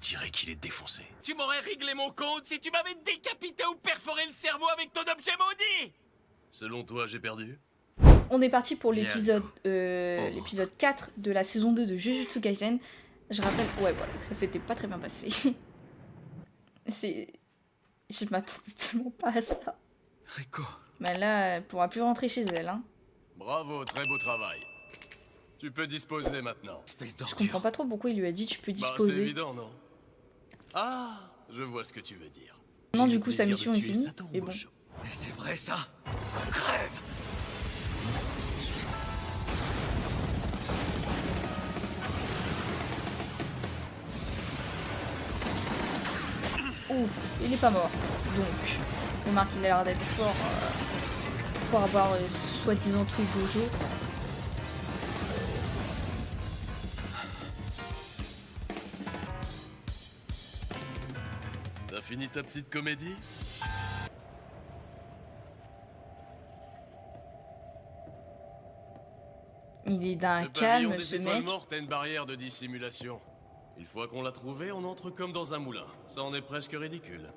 dirait qu'il est défoncé. Tu m'aurais réglé mon compte si tu m'avais décapité ou perforé le cerveau avec ton objet maudit. Selon toi, j'ai perdu? On est parti pour Viens, l'épisode 4 de la saison 2 de Jujutsu Kaisen. Je rappelle, ouais, voilà, que ça s'était pas très bien passé. Je m'attendais tellement pas à ça. Riko. Mais là, elle pourra plus rentrer chez elle, hein. Bravo, très beau travail. Tu peux disposer maintenant. Espèce Je d'ordure. comprends pas trop pourquoi il lui a dit tu peux Bah, c'est disposer. évident, non? Ah, je vois ce que tu veux dire. Non, J'ai du le coup, sa plaisir mission de est tuer finie, Satoru et bon. Gojo. Mais c'est vrai ça? Crève! Ouh, il est pas mort. Donc, on remarque qu'il a l'air d'être fort pour avoir soi-disant tout Gojo. T'as fini ta petite comédie? Il est d'un Le pavillon calme, des ce étoiles mec. mortes a une barrière de dissimulation. Une fois qu'on l'a trouvé, on entre comme dans un moulin. Ça en est presque ridicule.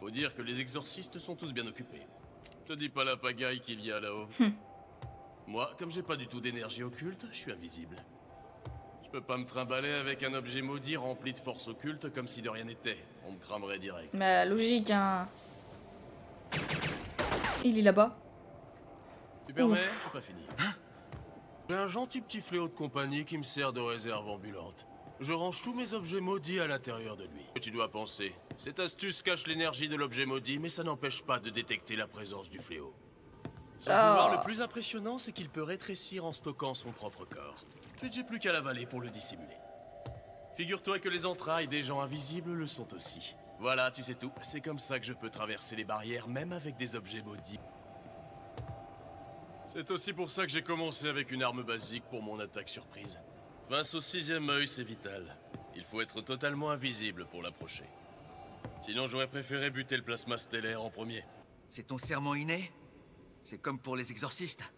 Faut dire que les exorcistes sont tous bien occupés. Je te dis pas la pagaille qu'il y a là-haut. Moi, comme j'ai pas du tout d'énergie occulte, je suis invisible. Je peux pas me trimballer avec un objet maudit rempli de force occulte comme si de rien n'était. On me cramerait direct. Bah, logique, hein. Il est là-bas. Tu permets? J'ai pas fini. J'ai un gentil petit fléau de compagnie qui me sert de réserve ambulante. Je range tous mes objets maudits à l'intérieur de lui. Tu dois penser, cette astuce cache l'énergie de l'objet maudit, mais ça n'empêche pas de détecter la présence du fléau. Son pouvoir le plus impressionnant, c'est qu'il peut rétrécir en stockant son propre corps. J'ai plus qu'à l'avaler pour le dissimuler. Figure-toi que les entrailles des gens invisibles le sont aussi. Voilà, tu sais tout. C'est comme ça que je peux traverser les barrières, même avec des objets maudits. C'est aussi pour ça que j'ai commencé avec une arme basique pour mon attaque surprise. Face au sixième œil, c'est vital. Il faut être totalement invisible pour l'approcher. Sinon, j'aurais préféré buter le plasma stellaire en premier. C'est ton serment inné? C'est comme pour les exorcistes.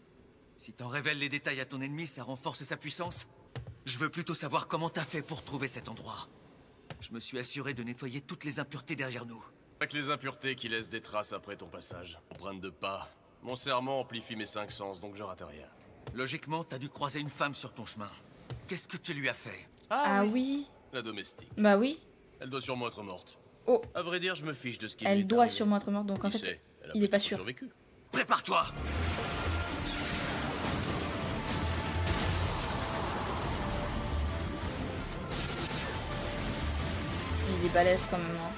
Si t'en révèles les détails à ton ennemi, ça renforce sa puissance. Je veux plutôt savoir comment t'as fait pour trouver cet endroit. Je me suis assuré de nettoyer toutes les impuretés derrière nous. Pas que les impuretés qui laissent des traces après ton passage. Empreinte de pas. Mon serment amplifie mes 5 sens, donc je rate rien. Logiquement, t'as dû croiser une femme sur ton chemin. Qu'est-ce que tu lui as fait? Ah oui. La domestique. Bah oui. Elle doit sûrement être morte. Oh, À vrai dire, je me fiche de ce qui lui elle est doit arrivé. sûrement être morte, donc en Qui fait, sait, elle a il est pas peut-être sûr. survécu. Prépare-toi! Il est balèze quand même, hein.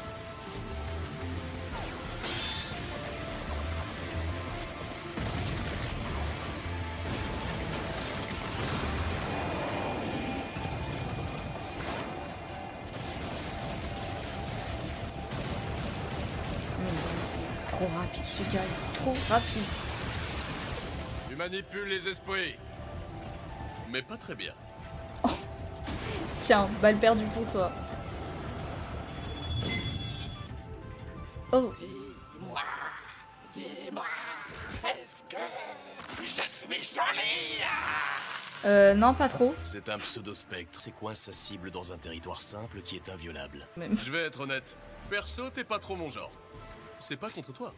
Trop rapide ce gars, il est trop rapide. Tu manipules les esprits. Mais pas très bien. Tiens, balle perdue pour toi. Oh, non, pas trop. C'est un pseudo-spectre. C'est coince sa cible dans un territoire simple qui est inviolable. Même. Je vais être honnête. Perso, t'es pas trop mon genre. C'est pas contre toi.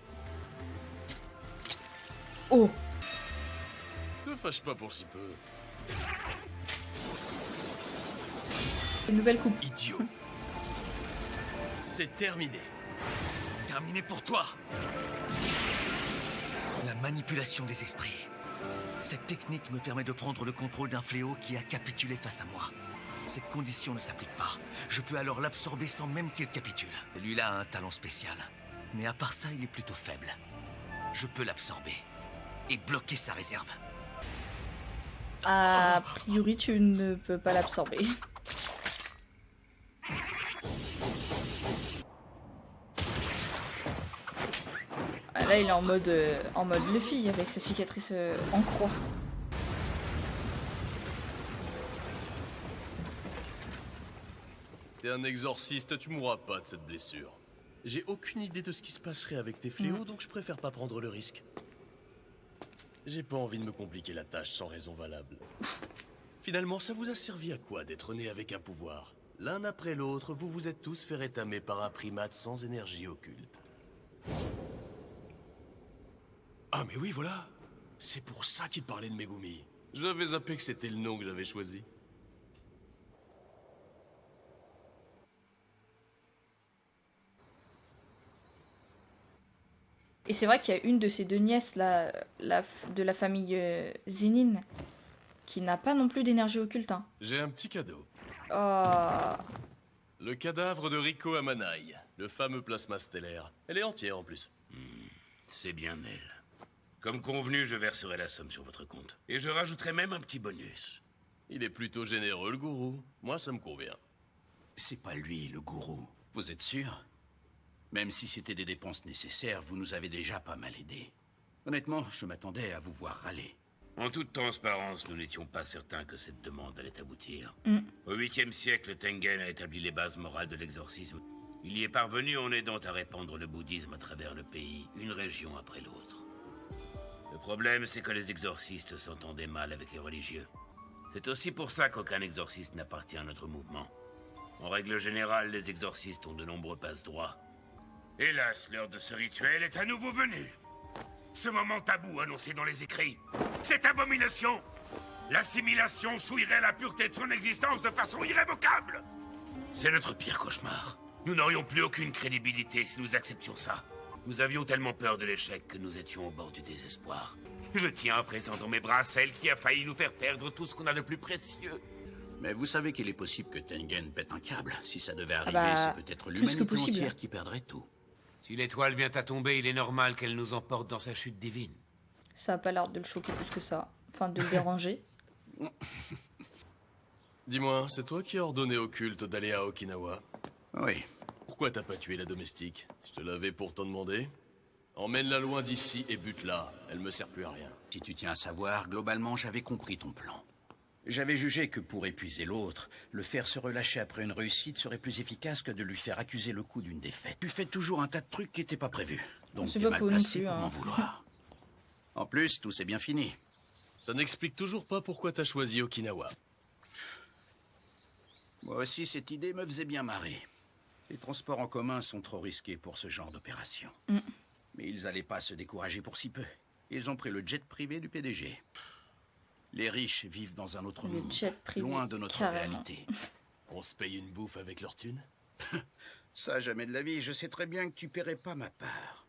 Oh, Te fâche pas pour si peu. une nouvelle coupe. Idiot. C'est terminé. Terminé pour toi! La manipulation des esprits. Cette technique me permet de prendre le contrôle d'un fléau qui a capitulé face à moi. Cette condition ne s'applique pas. Je peux alors l'absorber sans même qu'il capitule. Celui-là a un talent spécial. Mais à part ça, il est plutôt faible. Je peux l'absorber et bloquer sa réserve. A priori, tu ne peux pas l'absorber. Ah, là, il est en mode Luffy avec sa cicatrice en croix. T'es un exorciste, tu mourras pas de cette blessure. J'ai aucune idée de ce qui se passerait avec tes fléaux, donc je préfère pas prendre le risque. J'ai pas envie de me compliquer la tâche sans raison valable. Finalement, ça vous a servi à quoi d'être né avec un pouvoir? L'un après l'autre, vous vous êtes tous fait rétamer par un primate sans énergie occulte. Ah mais oui, voilà. C'est pour ça qu'il parlait de Megumi. J'avais zappé que c'était le nom que j'avais choisi. Et c'est vrai qu'il y a une de ces deux nièces là, de la famille Zinin qui n'a pas non plus d'énergie occulte. Hein. J'ai un petit cadeau. Oh. Le cadavre de Riko Amanai, le fameux plasma stellaire. Elle est entière en plus. C'est bien elle. Comme convenu, je verserai la somme sur votre compte. Et je rajouterai même un petit bonus. Il est plutôt généreux, le gourou. Moi, ça me convient. C'est pas lui, le gourou. Vous êtes sûr? Même si c'était des dépenses nécessaires, vous nous avez déjà pas mal aidés. Honnêtement, je m'attendais à vous voir râler. En toute transparence, nous n'étions pas certains que cette demande allait aboutir. Au 8e siècle, Tengen a établi les bases morales de l'exorcisme. Il y est parvenu en aidant à répandre le bouddhisme à travers le pays, une région après l'autre. Le problème, c'est que les exorcistes s'entendaient mal avec les religieux. C'est aussi pour ça qu'aucun exorciste n'appartient à notre mouvement. En règle générale, les exorcistes ont de nombreux passe-droits. Hélas, l'heure de ce rituel est à nouveau venue. Ce moment tabou annoncé dans les écrits. Cette abomination! L'assimilation souillerait la pureté de son existence de façon irrévocable! C'est notre pire cauchemar. Nous n'aurions plus aucune crédibilité si nous acceptions ça. Nous avions tellement peur de l'échec que nous étions au bord du désespoir. Je tiens à présent dans mes bras celle qui a failli nous faire perdre tout ce qu'on a de plus précieux. Mais vous savez qu'il est possible que Tengen pète un câble. Si ça devait arriver, bah, c'est peut-être plus que l'humanité possible. entière qui perdrait tout. Si l'étoile vient à tomber, il est normal qu'elle nous emporte dans sa chute divine. Ça a pas l'air de le choquer plus que ça. Enfin, de le déranger. Dis-moi, c'est toi qui as ordonné au culte d'aller à Okinawa? Oui. Pourquoi t'as pas tué la domestique? Je te l'avais pourtant demandé. Emmène-la loin d'ici et bute-la. Elle me sert plus à rien. Si tu tiens à savoir, globalement, j'avais compris ton plan. J'avais jugé que pour épuiser l'autre, le faire se relâcher après une réussite serait plus efficace que de lui faire accuser le coup d'une défaite. Tu fais toujours un tas de trucs qui n'étaient pas prévus. Donc C'est t'es pas mal faux non placé plus, pour hein. m'en vouloir. En plus, tout s'est bien fini. Ça n'explique toujours pas pourquoi t'as choisi Okinawa. Moi aussi, cette idée me faisait bien marrer. Les transports en commun sont trop risqués pour ce genre d'opération. Mais ils allaient pas se décourager pour si peu. Ils ont pris le jet privé du PDG. Les riches vivent dans un autre Le monde, jet privé, loin de notre carrément. réalité. On se paye une bouffe avec leur thune? Ça, jamais de la vie. Je sais très bien que tu paierais pas ma part.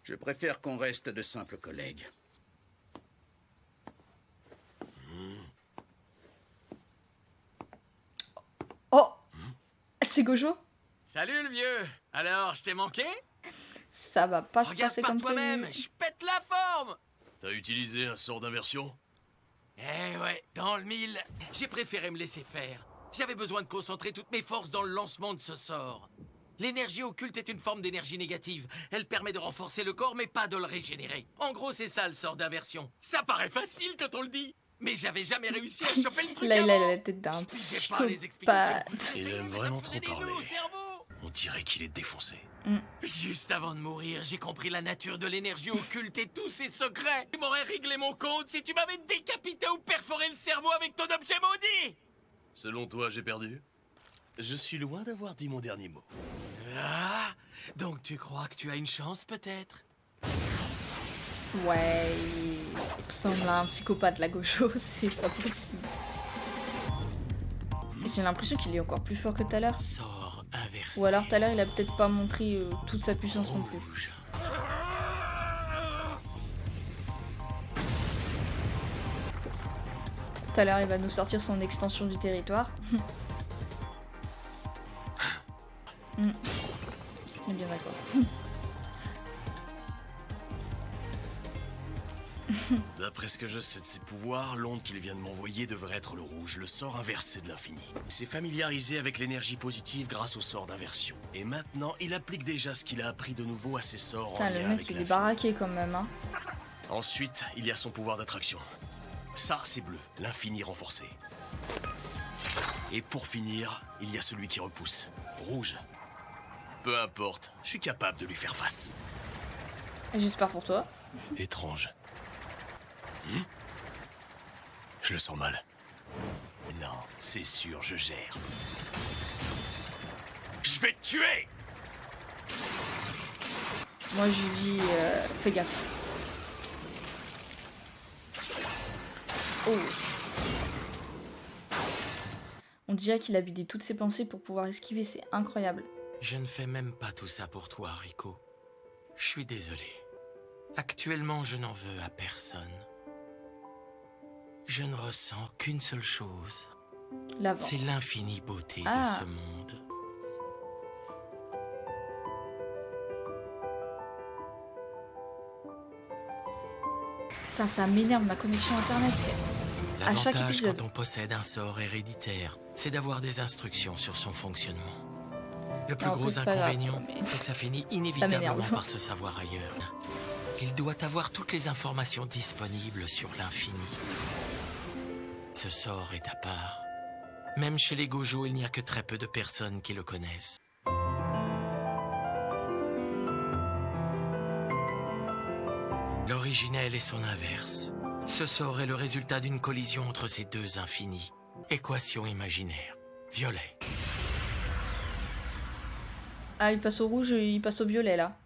Je préfère qu'on reste de simples collègues. Oh. C'est Gojo? Salut le vieux. Alors, je t'ai manqué? Ça va pas se Regarde passer par comme toi-même, prévu. je pète la forme. T'as utilisé un sort d'inversion? Eh ouais, dans le mille, j'ai préféré me laisser faire. J'avais besoin de concentrer toutes mes forces dans le lancement de ce sort. L'énergie occulte est une forme d'énergie négative. Elle permet de renforcer le corps, mais pas de le régénérer. En gros, c'est ça le sort d'inversion. Ça paraît facile quand on le dit, mais j'avais jamais réussi à choper le truc Là, il a avant. la tête d'un Je suivais pas les psychopathe. explications. Il J'essayais, aime mais ça vraiment me faisait trop des nœuds parler. au cerveau. On dirait qu'il est défoncé. Juste avant de mourir, j'ai compris la nature de l'énergie occulte et tous ses secrets. Tu m'aurais réglé mon compte si tu m'avais décapité ou perforé le cerveau avec ton objet maudit. Selon toi, j'ai perdu? Je suis loin d'avoir dit mon dernier mot. Ah, donc tu crois que tu as une chance peut-être? Ouais, il ressemble à un psychopathe, la Gojo, c'est pas possible. J'ai l'impression qu'il est encore plus fort que tout à l'heure. Sort inversé. Ou alors tout à l'heure, il a peut-être pas montré toute sa puissance non plus. Rouge. Tout à l'heure, il va nous sortir son extension du territoire. On est bien d'accord. D'après ce que je sais de ses pouvoirs, l'onde qu'il vient de m'envoyer devrait être le rouge, le sort inversé de l'infini. Il s'est familiarisé avec l'énergie positive grâce au sort d'inversion. Et maintenant, il applique déjà ce qu'il a appris de nouveau à ses sorts en Putain, le lien mec, avec il est l'infini. baraqué quand même, hein. Ensuite, il y a son pouvoir d'attraction. Ça, c'est bleu, l'infini renforcé. Et pour finir, il y a celui qui repousse, rouge. Peu importe, je suis capable de lui faire face. J'espère pour toi. Étrange. Je le sens mal. Non, c'est sûr, je gère. Je vais te tuer! Moi, je lui dis, fais gaffe. Oh. On dirait qu'il a vidé toutes ses pensées pour pouvoir esquiver, c'est incroyable. Je ne fais même pas tout ça pour toi, Rico. Je suis désolé. Actuellement, je n'en veux à personne. Je ne ressens qu'une seule chose. L'avant. C'est l'infinie beauté Ah. de ce monde. Putain, ça m'énerve, ma connexion internet. À chaque L'avantage épisode. quand on possède un sort héréditaire, c'est d'avoir des instructions sur son fonctionnement. Le plus Non, après, gros c'est pas grave, inconvénient, mais- c'est que ça finit m'énerve. inévitablement par se savoir ailleurs. Il doit avoir toutes les informations disponibles sur l'infini. Ce sort est à part. Même chez les Gojo, il n'y a que très peu de personnes qui le connaissent. L'originel est son inverse. Ce sort est le résultat d'une collision entre ces deux infinis. Équation imaginaire. Violet. Ah, il passe au rouge, il passe au violet, là.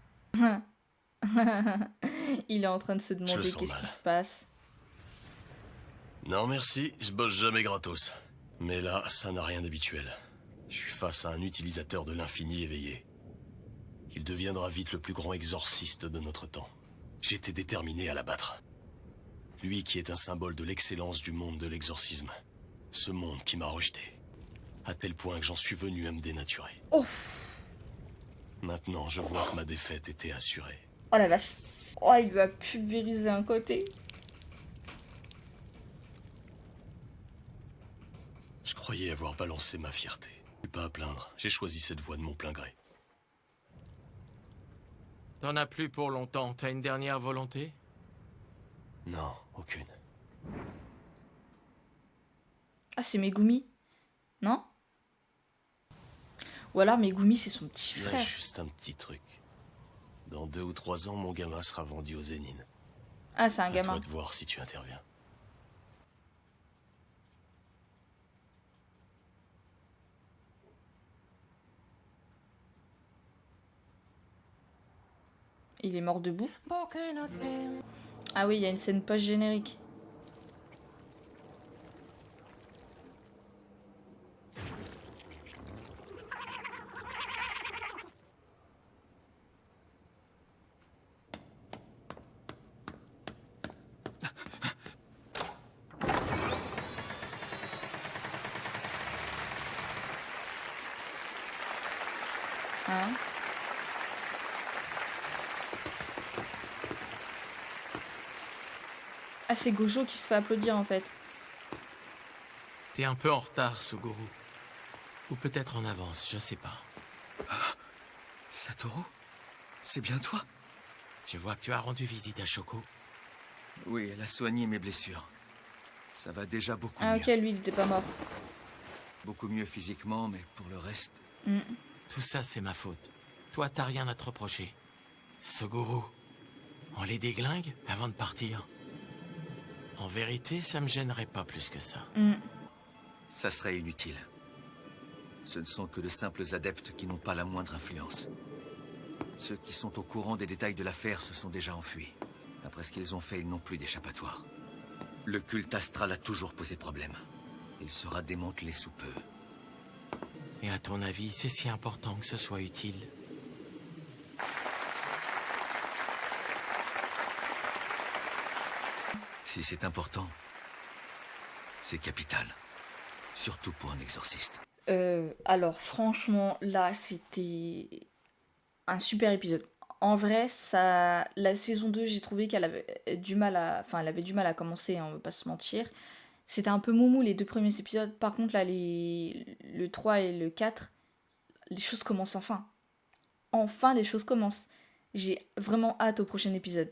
Il est en train de se Je le demander sens qu'est-ce mal. qui se passe. Non merci, je bosse jamais gratos. Mais là, ça n'a rien d'habituel. Je suis face à un utilisateur de l'infini éveillé. Il deviendra vite le plus grand exorciste de notre temps. J'étais déterminé à l'abattre. Lui qui est un symbole de l'excellence du monde de l'exorcisme. Ce monde qui m'a rejeté. À tel point que j'en suis venu à me dénaturer. Oh. Maintenant, je vois que ma défaite était assurée. Oh la vache. Oh, il lui a pulvérisé un côté. Je croyais avoir balancé ma fierté. Je suis pas à plaindre. J'ai choisi cette voie de mon plein gré. T'en as plus pour longtemps. T'as une dernière volonté? Non, aucune. Ah, c'est Megumi. Non? Ou alors Megumi, c'est son petit Il y a frère. juste un petit truc. Dans 2 ou 3 ans, mon gamin sera vendu aux Zénines. Ah, c'est un À gamin. toi de voir si tu interviens. Il est mort debout. Ah oui, il y a une scène post-générique. Hein? Ah, c'est Gojo qui se fait applaudir en fait. T'es un peu en retard, Suguru. Ou peut-être en avance, je sais pas. Satoru, c'est bien toi? Je vois que tu as rendu visite à Shoko. Oui, elle a soigné mes blessures. Ça va déjà beaucoup Ah mieux. ok, lui il était pas mort. Beaucoup mieux physiquement, mais pour le reste... Tout ça, c'est ma faute. Toi, t'as rien à te reprocher. Suguru, on les déglingue avant de partir. En vérité, ça me gênerait pas plus que ça. Ça serait inutile. Ce ne sont que de simples adeptes qui n'ont pas la moindre influence. Ceux qui sont au courant des détails de l'affaire se sont déjà enfuis. Après ce qu'ils ont fait, ils n'ont plus d'échappatoire. Le culte astral a toujours posé problème. Il sera démantelé sous peu. Et à ton avis, c'est si important que ce soit utile? Si c'est important, c'est capital. Surtout pour un exorciste. Alors franchement, là c'était un super épisode. En vrai, ça, la saison 2, j'ai trouvé qu'elle avait du mal à, enfin, elle avait du mal à commencer, hein, on va pas se mentir. C'était un peu moumou les deux premiers épisodes. Par contre, là, le 3 et le 4, les choses commencent enfin. Enfin, les choses commencent. J'ai vraiment hâte au prochain épisode.